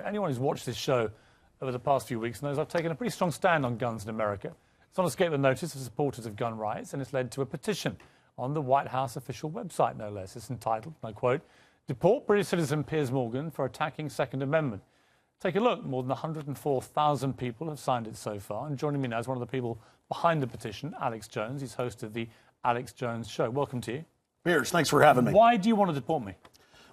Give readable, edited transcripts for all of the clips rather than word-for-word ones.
anyone who's watched this show over the past few weeks knows I've taken a pretty strong stand on guns in America. It's not escaped the notice of supporters of gun rights, and it's led to a petition on the White House official website, no less. It's entitled, and I quote, "Deport British citizen Piers Morgan for attacking Second Amendment." Take a look. More than 104,000 people have signed it so far. And joining me now is one of the people behind the petition, Alex Jones. He's host of the Alex Jones Show. Welcome to you. Piers, thanks for having me. Why do you want to deport me?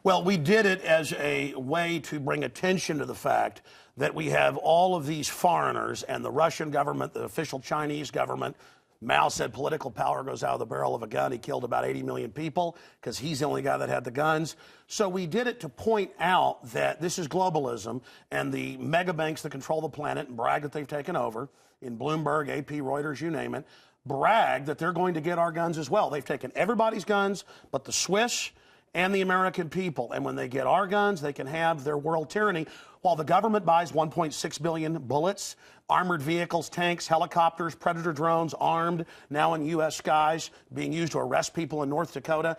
Well, we did it as a way to bring attention to the fact that we have all of these foreigners and the Russian government, the official Chinese government. Mao said political power goes out of the barrel of a gun. He killed about 80 million people because he's the only guy that had the guns. So we did it to point out that this is globalism, and the mega banks that control the planet and brag that they've taken over, in Bloomberg, AP, Reuters, you name it, brag that they're going to get our guns as well. They've taken everybody's guns but the Swiss and the American people. And when they get our guns, they can have their world tyranny while the government buys 1.6 billion bullets, armored vehicles, tanks, helicopters, Predator drones, armed, now in U.S. skies, being used to arrest people in North Dakota.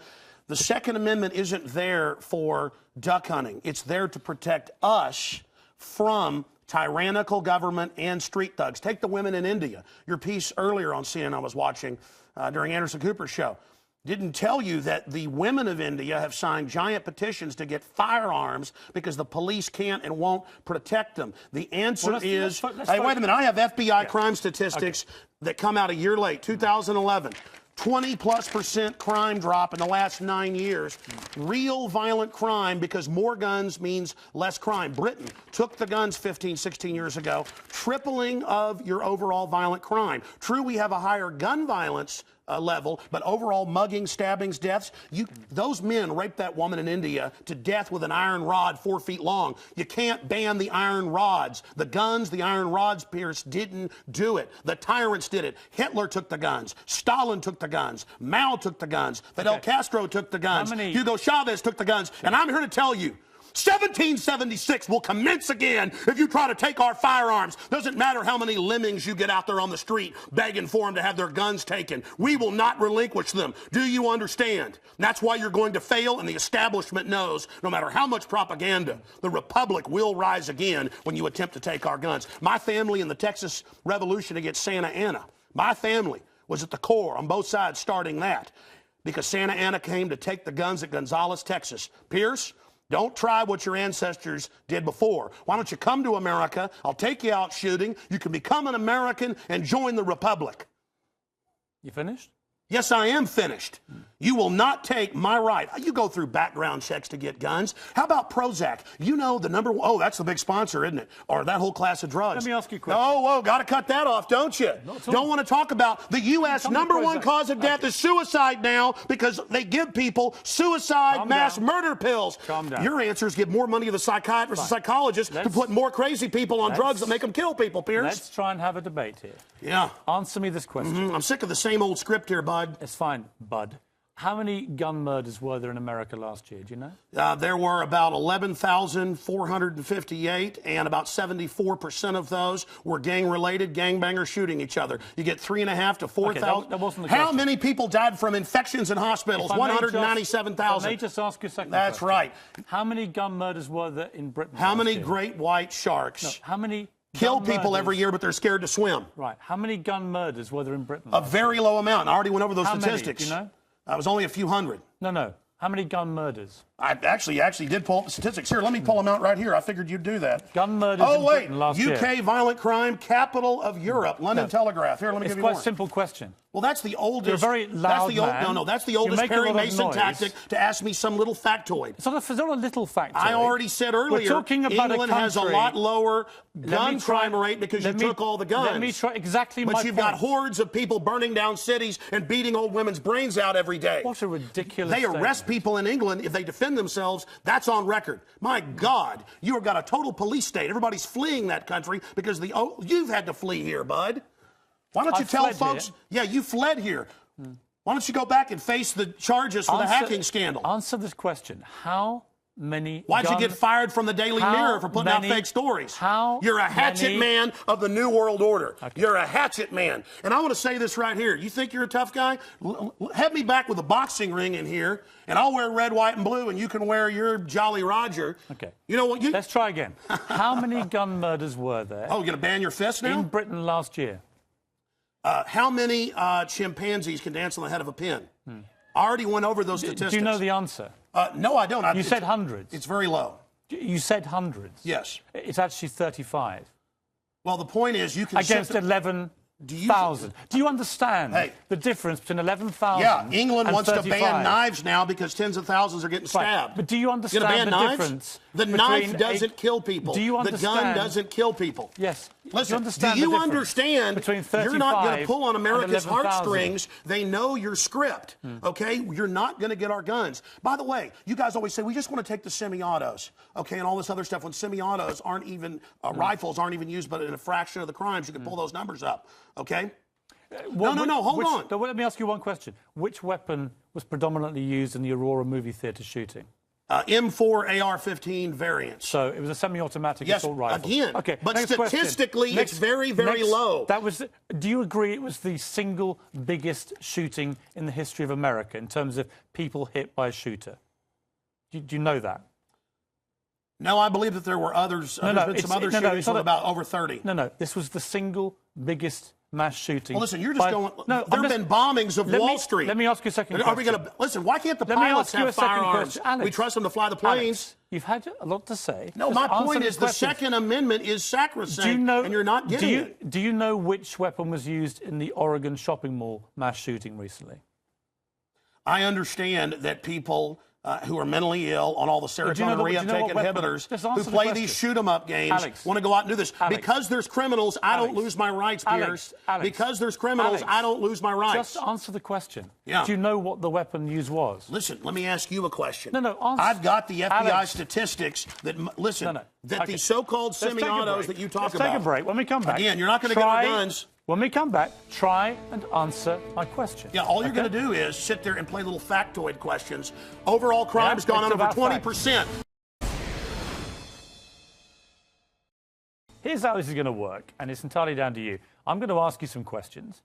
The Second Amendment isn't there for duck hunting. It's there to protect us from tyrannical government and street thugs. Take the women in India. Your piece earlier on CNN I was watching during Anderson Cooper's show didn't tell you that the women of India have signed giant petitions to get firearms because the police can't and won't protect them. The answer is, hey, wait a minute, I have FBI crime statistics that come out a year late, 2011. 20+% crime drop in the last 9 years. Real violent crime, because more guns means less crime. Britain took the guns 15, 16 years ago, tripling of your overall violent crime. True, we have a higher gun violence level, but overall mugging, stabbings, deaths, those men raped that woman in India to death with an iron rod 4 feet long. You can't ban the iron rods. The guns, the iron rods, Piers, didn't do it. The tyrants did it. Hitler took the guns. Stalin took the guns. Mao took the guns. Fidel Castro took the guns. Hugo Chavez took the guns. And I'm here to tell you, 1776 will commence again if you try to take our firearms. Doesn't matter how many lemmings you get out there on the street begging for them to have their guns taken. We will not relinquish them. Do you understand? And that's why you're going to fail, and the establishment knows no matter how much propaganda, the Republic will rise again when you attempt to take our guns. My family in the Texas Revolution against Santa Anna, my family was at the core on both sides starting that because Santa Anna came to take the guns at Gonzales, Texas. Piers, don't try what your ancestors did before. Why don't you come to America? I'll take you out shooting. You can become an American and join the Republic. You finished? Yes, I am finished. You will not take my right. You go through background checks to get guns. How about Prozac? You know the number one. Oh, that's the big sponsor, isn't it? Or that whole class of drugs. Let me ask you a question. Oh, got to cut that off, don't you? Don't want to talk about the U.S. number one cause of death is suicide now because they give people suicide mass murder pills. Calm down. Your answer is give more money to the psychiatrists and psychologists to put more crazy people on drugs that make them kill people, Piers. Let's try and have a debate here. Yeah. Answer me this question. I'm sick of the same old script here, bud. It's fine, bud. How many gun murders were there in America last year? Do you know? There were about 11,458, and about 74% of those were gang-related, gangbangers shooting each other. You get 3,500 to 4,000. That wasn't the How question. many people died from infections in hospitals? 197,000. Let me just ask you a second. That's right. How many gun murders were there in Britain? How many year? great white sharks How many kill people every year, but they're scared to swim? Right. How many gun murders were there in Britain? A very low amount. I already went over those statistics. Many? Do you know? It was only a few hundred. No. How many gun murders? I actually did pull up the statistics. Here, let me pull them out right here. I figured you'd do that. Gun murders in Britain last year. UK violent crime, capital of Europe. London Telegraph. Here, let me give you more. It's quite a simple question. Well, that's the oldest. You're a very loud man. That's the oldest Perry Mason tactic to ask me some little factoid. It's not a little factoid. I already said earlier, We're talking about England has a lot lower gun crime rate because you took all the guns. Let me try exactly my point. But you've got hordes of people burning down cities and beating old women's brains out every day. What a ridiculous They arrest people in England if they defend themselves. That's on record. My God, you've got a total police state. Everybody's fleeing that country because you've had to flee here, bud. Why don't you tell folks? Yeah, you fled here. Why don't you go back and face the charges for the hacking scandal? Answer this question. How many Why'd you get fired from the Daily Mirror for putting out fake stories? You're a hatchet man of the New World Order. Okay. You're a hatchet man. And I want to say this right here. You think you're a tough guy? Have me back with a boxing ring in here, and I'll wear red, white, and blue, and you can wear your Jolly Roger. Okay. You know what? Let's try again. How many gun murders were there? Oh, you're going to ban your fist now? In Britain last year. How many chimpanzees can dance on the head of a pin? I already went over those statistics. Do you know the answer? No, I don't. You said hundreds. It's very low. You said hundreds. Yes. It's actually 35. Well, the point is you can... Against 11,000. Do you understand the difference between 11,000 Yeah, England wants 35? to ban knives now because tens of thousands are getting stabbed. Right. But do you understand the knives? difference? The knife doesn't kill people. Do you understand? The gun doesn't kill people. Yes. Listen, do you understand between you're not going to pull on America's heartstrings. They know your script, okay? You're not going to get our guns. By the way, you guys always say, we just want to take the semi-autos, okay, and all this other stuff. When semi-autos aren't even, rifles aren't even used but in a fraction of the crimes, you can pull those numbers up, okay? No, hold on. Let me ask you one question. Which weapon was predominantly used in the Aurora movie theatre shooting? M4 AR-15 variants. So it was a semi-automatic assault rifle. Again. Okay. But statistically, it's very, very low. Do you agree it was the single biggest shooting in the history of America in terms of people hit by a shooter? Do you know that? No, I believe that there were others. There's been some other shootings with about over 30. No. This was the single biggest mass shooting. Well, listen, you're just going... No, there have been bombings of Wall Street. Let me ask you a second question. Are we going to... Listen, why can't the pilots have firearms? Alex, we trust them to fly the planes. Alex, you've had a lot to say. No, my point is the Second Amendment is sacrosanct, and you're not getting it. Do you know which weapon was used in the Oregon shopping mall mass shooting recently? I understand that people... who are mentally ill on all the serotonin reuptake inhibitors, who play these shoot-em-up games, want to go out and do this. Because there's criminals, I don't lose my rights, Piers. Because there's criminals, I don't lose my rights. Just answer the question. Yeah. Do you know what the weapon used was? Listen, let me ask you a question. Answer. I've got the FBI statistics that, these so-called semi-autos that you talk about. Let's take a break. When we come back... Again, you're not going to get our guns. When we come back, try and answer my question. Yeah, all you're going to do is sit there and play little factoid questions. Overall crime's gone up over 20%. Here's how this is going to work, and it's entirely down to you. I'm going to ask you some questions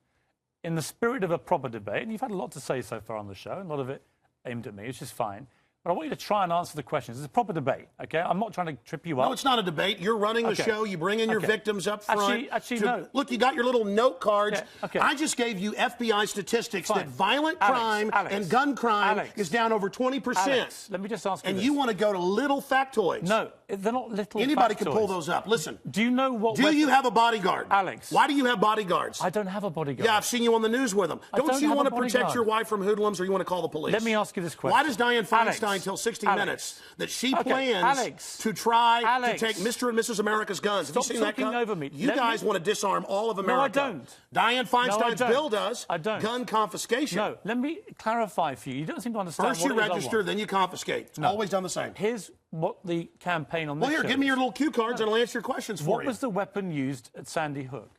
in the spirit of a proper debate, and you've had a lot to say so far on the show, and a lot of it aimed at me, which is fine. But I want you to try and answer the questions. It's a proper debate, okay? I'm not trying to trip you up. No, it's not a debate. You're running the show. You bring in your victims up front. Actually, no. Look, you got your little note cards. I just gave you FBI statistics that violent crime and gun crime is down over 20%. Alex, let me just ask you And you want to go to little factoids. No, they're not little Anybody factoids. Can pull those up. Listen. Do you know what... Do you have a bodyguard? Alex. Why do you have bodyguards? I don't have a bodyguard. Yeah, I've seen you on the news with them. Don't you want to protect your wife from hoodlums, or you want to call the police? Let me ask you this question. Why does Dianne Feinstein tell 60 Minutes that she plans to try to take Mr. and Mrs. America's guns? Stop Have you seen that talking over me. You guys want to disarm all of America. No, I don't. Dianne Feinstein's bill does. I don't. Gun confiscation. No, let me clarify for you. You don't seem to understand First you register, then you confiscate. It's always done the same. Here's what the campaign on this Well, here, give me your little cue cards and I'll answer your questions for you. What was the weapon used at Sandy Hook?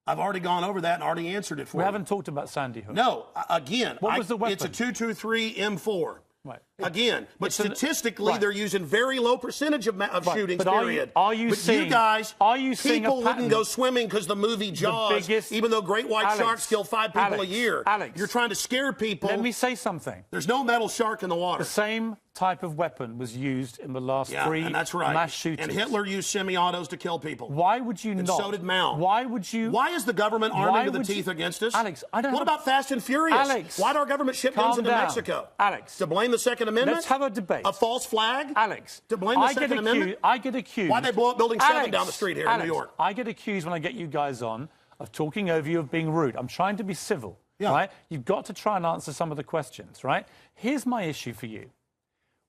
I've already gone over that and already answered it for you. We haven't talked about Sandy Hook. No, again, what was the weapon? It's a 223 M4. Right. Again, but statistically, they're using very low percentage of shootings, period. Are you seeing people wouldn't go swimming because the movie Jaws, even though great white sharks kill 5 people a year. You're trying to scare people. Let me say something. There's no metal shark in the water. The same type of weapon was used in the last 3 mass shootings. And Hitler used semi-autos to kill people. Why would you not? So did Mao. Why would you? Why is the government arming to the teeth against us? Alex, I don't. What about Fast and Furious? Alex, why did our government ship guns into Mexico? Alex, to blame the Second Amendment? Let's have a debate. A false flag? Alex, to blame the Second Amendment? I get accused. Why they blow up Building 7 down the street here in New York? I get accused when I get you guys on of talking over you, of being rude. I'm trying to be civil, right? You've got to try and answer some of the questions, right? Here's my issue for you.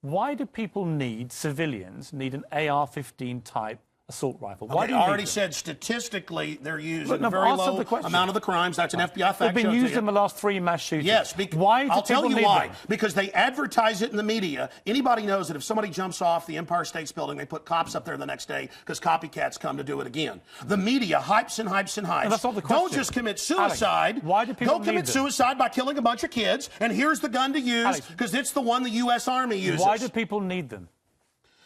Why do people civilians need an AR-15 type assault rifle? Why do you I already said statistically they're used in a very low amount of the crimes. That's an FBI fact. They've been used in the last 3 mass shootings. Yes. Why do I'll tell you need why. them? Because they advertise it in the media. Anybody knows that if somebody jumps off the Empire State Building, they put cops up there the next day because copycats come to do it again. The media hypes and hypes and hypes. No, that's not the question. Don't just commit suicide. Alex, why do people Go commit suicide by killing a bunch of kids, and here's the gun to use because it's the one the U.S. Army uses. Why do people need them?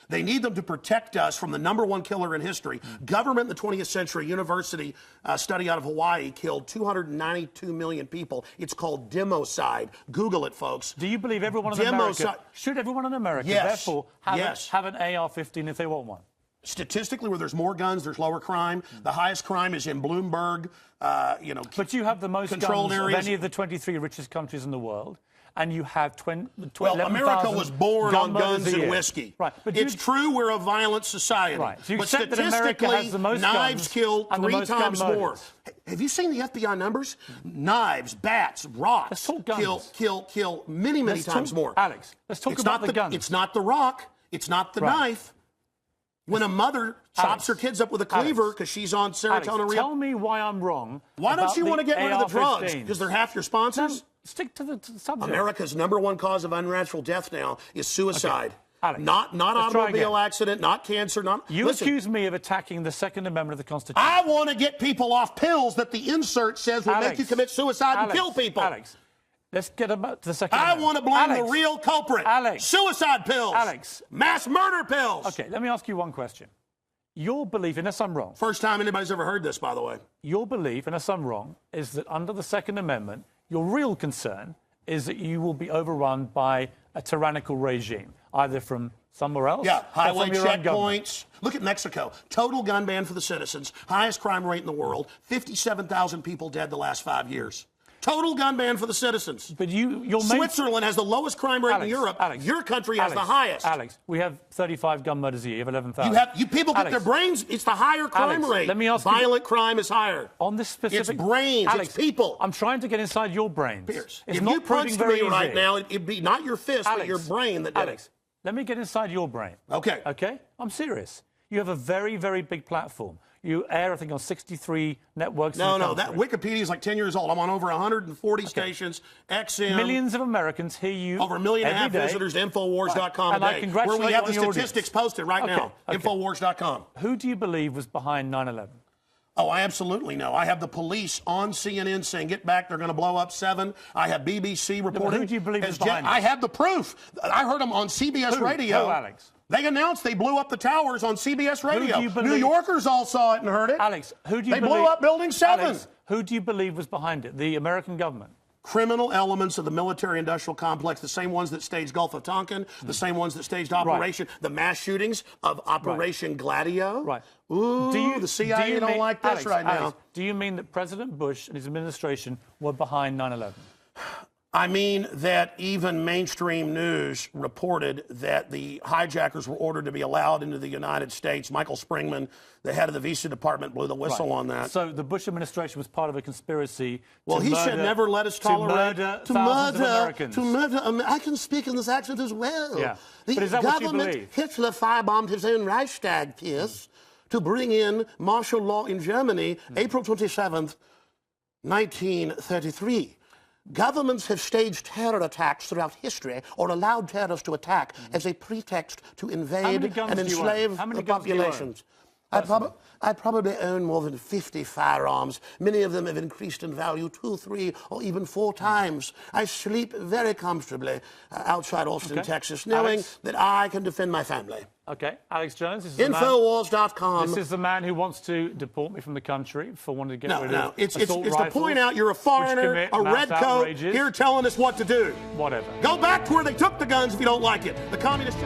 They need them to protect us from the #1 killer in history. Government in the 20th century, university study out of Hawaii killed 292 million people. It's called democide. Google it, folks. Do you believe everyone in America, should everyone in America, therefore, have an AR-15 if they want one? Statistically, where there's more guns, there's lower crime. The highest crime is in Bloomberg, But you have the most controlled guns areas. of any of the 23 richest countries in the world. And you have Well, America was born on guns and whiskey. Right. But it's true we're a violent society. Right. So you but accept that America has the most knives guns kill and the 3 most gun times more. murders. Have you seen the FBI numbers? Knives, bats, rocks Let's talk guns. kill many times more. Alex, let's talk about the guns. It's not the rock. It's not the knife. When a mother chops her kids up with a cleaver because she's on serotonin. Tell me why I'm wrong. Why don't you want to get rid of the drugs? AR-15s? Because they're half your sponsors? No, stick to the subject. America's #1 cause of unnatural death now is suicide. Okay. Alex, not let's try automobile again. accident, not cancer, not. You Listen, accuse me of attacking the Second Amendment of the Constitution. I want to get people off pills that the insert says will make you commit suicide and kill people. Alex, let's get about to the Second I Amendment. want to blame the real culprit. Alex. Suicide pills. Alex. Mass murder pills. Okay, let me ask you one question. Your belief, unless I'm wrong. First time anybody's ever heard this, by the way. Your belief, unless I'm wrong, is that under the Second Amendment, your real concern is that you will be overrun by a tyrannical regime, either from somewhere else Yeah, or highway from your own government. checkpoints. Look at Mexico. Total gun ban for the citizens. Highest crime rate in the world. 57,000 people dead the last 5 years. Total gun ban for the citizens. But your Switzerland has the lowest crime rate in Europe. Your country has the highest. Alex, we have 35 gun murders a year. You have 11,000. You people get their brains. It's the higher crime rate. Let me ask you. Violent crime is higher. On this specific. It's brains. Alex, it's people. I'm trying to get inside your brains. Piers, It's if not you proving punched very me right easy. now, it'd be not your fist, but your brain that did Alex, let me get inside your brain. Okay. Okay? I'm serious. You have a very, very big platform. You air, I think, on 63 networks. No, that Wikipedia is like 10 years old. I'm on over 140 stations. XM. Millions of Americans hear you. Over 1.5 million day. visitors to Infowars.com And I today. congratulate where we you have on the your statistics posted right now. Infowars.com. Who do you believe was behind 9/11? Oh, I absolutely know. I have the police on CNN saying, get back, they're going to blow up 7. I have BBC reporting. Who do you believe is behind I it? have the proof. I heard them on CBS Radio. Who, Alex? They announced they blew up the towers on CBS Radio. Who do you believe? New Yorkers all saw it and heard it. Alex, who do you They believe? blew up Building 7. Alex, who do you believe was behind it? The American government? Criminal elements of the military-industrial complex, the same ones that staged Gulf of Tonkin, the same ones that staged Operation, the mass shootings of Operation Gladio. Right. Ooh, the CIA don't like this Alex, right now. Do you mean that President Bush and his administration were behind 9/11? I mean that even mainstream news reported that the hijackers were ordered to be allowed into the United States. Michael Springman, the head of the visa department, blew the whistle on that. So the Bush administration was part of a conspiracy. Well, he said never let us tolerate to murder. I can speak in this accent as well. Yeah. The But is that what you government, believe? Hitler firebombed his own Reichstag, Piers, to bring in martial law in Germany, April 27th, 1933. Governments have staged terror attacks throughout history or allowed terrorists to attack as a pretext to invade and enslave the populations. I probably own more than 50 firearms. Many of them have increased in value 2, 3, or even 4 times. I sleep very comfortably outside Austin, Texas, knowing that I can defend my family. Okay, Alex Jones. This is Infowars.com. This is the man who wants to deport me from the country for wanting to get rid of No, it's assault to rifles, point out you're a foreigner, which a commit red mass coat, outrages. here telling us what to do. Whatever. Go back to where they took the guns if you don't like it. The communist...